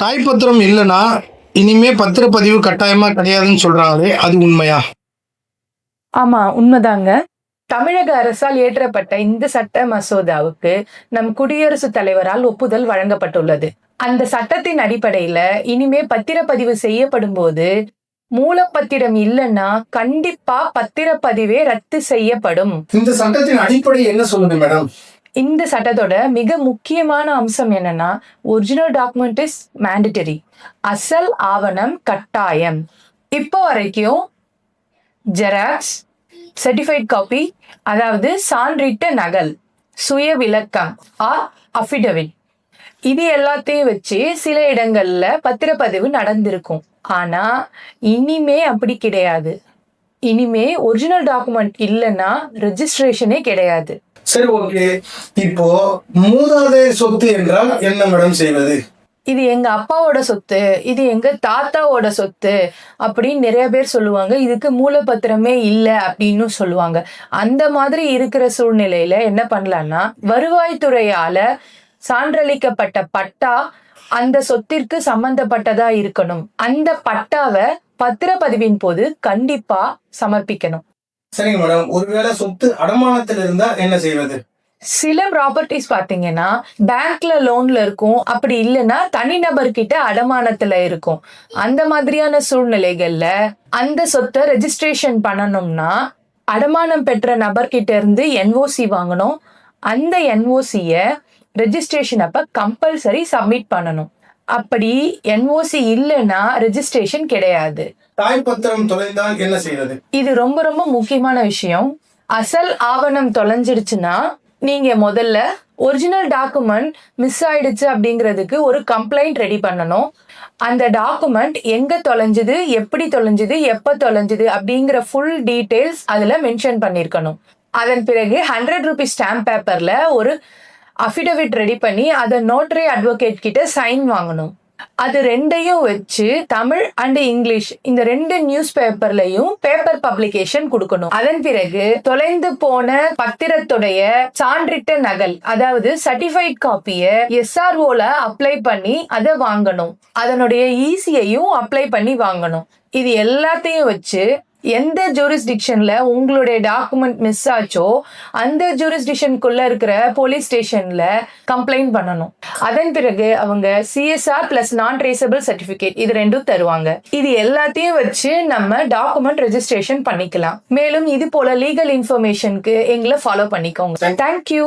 தாய்ப்பத்திரம் இல்லைன்னா இனிமே பத்திரப்பதிவு கட்டாயமா கிடையாதுன்னு சொல்றாங்களே, அது உண்மையா? ஆமா, உண்மைதாங்க. தமிழக அரசால் இயற்றப்பட்ட இந்த சட்ட மசோதாவுக்கு நம் குடியரசுத் தலைவரால் ஒப்புதல் வழங்கப்பட்டுள்ளது. அந்த சட்டத்தின் அடிப்படையில இனிமே பத்திரப்பதிவு செய்யப்படும் போது மூலப்பத்திரம் இல்லைன்னா கண்டிப்பா பத்திரப்பதிவே ரத்து செய்யப்படும். இந்த சட்டத்தின் அடிப்படை என்ன சொல்லுது மேடம்? இந்த சட்டத்தோட மிக முக்கியமான அம்சம் என்னன்னா, ஒரிஜினல் டாக்குமெண்ட் இஸ் மேண்டட்டரி. அசல் ஆவணம் கட்டாயம். இப்போ வரைக்கும் ஜெராக்ஸ், சர்டிஃபைட் காப்பி, அதாவது சான்றிட்ட நகல், சுய விளக்கம் ஆர் அஃபிடவிட், இது எல்லாத்தையும் வச்சு சில இடங்கள்ல பத்திரப்பதிவு நடந்திருக்கும். ஆனா இனிமே அப்படி கிடையாது. இனிமே ஒரிஜினல் டாக்குமெண்ட் இல்லைன்னா ரெஜிஸ்ட்ரேஷனே கிடையாது. சரி, ஓகே. இப்போ மூதாதையர் சொத்து என்றால் என்ன மேடம் செய்வது? இது எங்க அப்பாவோட சொத்து, இது எங்க தாத்தாவோட சொத்து அப்படின்னு நிறைய பேர் சொல்லுவாங்க. இதுக்கு மூலப்பத்திரமே இல்லை அப்படின்னு சொல்லுவாங்க. அந்த மாதிரி இருக்கிற சூழ்நிலையில என்ன பண்ணலாம்னா, வருவாய்த்துறையால சான்றளிக்கப்பட்ட பட்டா அந்த சொத்திற்கு சம்பந்தப்பட்டதா இருக்கணும். அந்த பட்டாவை பத்திரப்பதிவின் போது கண்டிப்பா சமர்ப்பிக்கணும். சரிங்க மேடம். ஒருவேளை சொத்து அடமானத்தில் இருந்தா என்ன செய்வது? சில ப்ராப்பர்ட்டிஸ் பாத்தீங்கன்னா பேங்க்ல லோன்ல இருக்கும், அப்படி இல்லைன்னா தனிநபர்கிட்ட அடமானத்துல இருக்கும். அந்த மாதிரியான சூழ்நிலைகள்ல அந்த சொத்தை ரெஜிஸ்ட்ரேஷன் பண்ணணும்னா அடமானம் பெற்ற நபர்கிட்ட இருந்து என்ஓசி வாங்கணும். அந்த என்ஓசிய ரெஜிஸ்ட்ரேஷன் அப்ப கம்பல்சரி சப்மிட் பண்ணணும். அப்படி என்ஓசி இல்லைன்னா ரெஜிஸ்ட்ரேஷன் கிடையாது. தாய்ப்பத்திரம் தொலைந்தால் என்ன செய்வது? இது ரொம்ப ரொம்ப முக்கியமான விஷயம். அசல் ஆவணம் தொலைஞ்சிடுச்சுன்னா நீங்க முதல்ல ஒரிஜினல் டாக்குமெண்ட் மிஸ் ஆயிடுச்சு அப்படிங்கிறதுக்கு ஒரு கம்ப்ளைண்ட் ரெடி பண்ணணும். அந்த டாக்குமெண்ட் எங்க தொலைஞ்சுது, எப்படி தொலைஞ்சுது, எப்ப தொலைஞ்சுது அப்படிங்கிற ஃபுல் டீடைல்ஸ் அதுல மென்ஷன் பண்ணிருக்கணும். அதன் பிறகு 100 ரூபீஸ் ஸ்டாம்ப் பேப்பர்ல ஒரு அஃபிடவிட் ரெடி பண்ணி அதை நோட்டரி அட்வொகேட் கிட்ட சைன் வாங்கணும். அது ரெண்டையும் வச்சு தமிழ் அண்ட் இங்கிலீஷ் இந்த 2 நியூஸ் பேப்பர்லயும் பேப்பர் பப்ளிகேஷன் கொடுக்கணும். அதன் பிறகு தொலைந்து போன பத்திரத்துடைய சான்றிட்ட நகல், அதாவது சர்டிஃபைட் காப்பிய SROல அப்ளை பண்ணி அதை வாங்கணும். அதனுடைய ஈசியையும் அப்ளை பண்ணி வாங்கணும். இது எல்லாத்தையும் வச்சு எந்த ஜூரிஸ்டிக்ஷன்ல உங்களுடைய டாக்குமெண்ட் மிஸ் ஆச்சோ அந்த ஜூரிஸ்டிக்ஷனுக்குள்ள இருக்கிற போலீஸ் ஸ்டேஷன்ல கம்ப்ளைண்ட் பண்ணணும். அதன் பிறகு அவங்க CSR பிளஸ் நான் ட்ரேசபிள் சர்டிபிகேட் இது 2 தருவாங்க. இது எல்லாத்தையும் வச்சு நம்ம டாக்குமெண்ட் ரெஜிஸ்ட்ரேஷன் பண்ணிக்கலாம். மேலும் இது போல லீகல் இன்ஃபர்மேஷனுக்கு எங்களை ஃபாலோ பண்ணிக்கோங்க. தேங்க்யூ.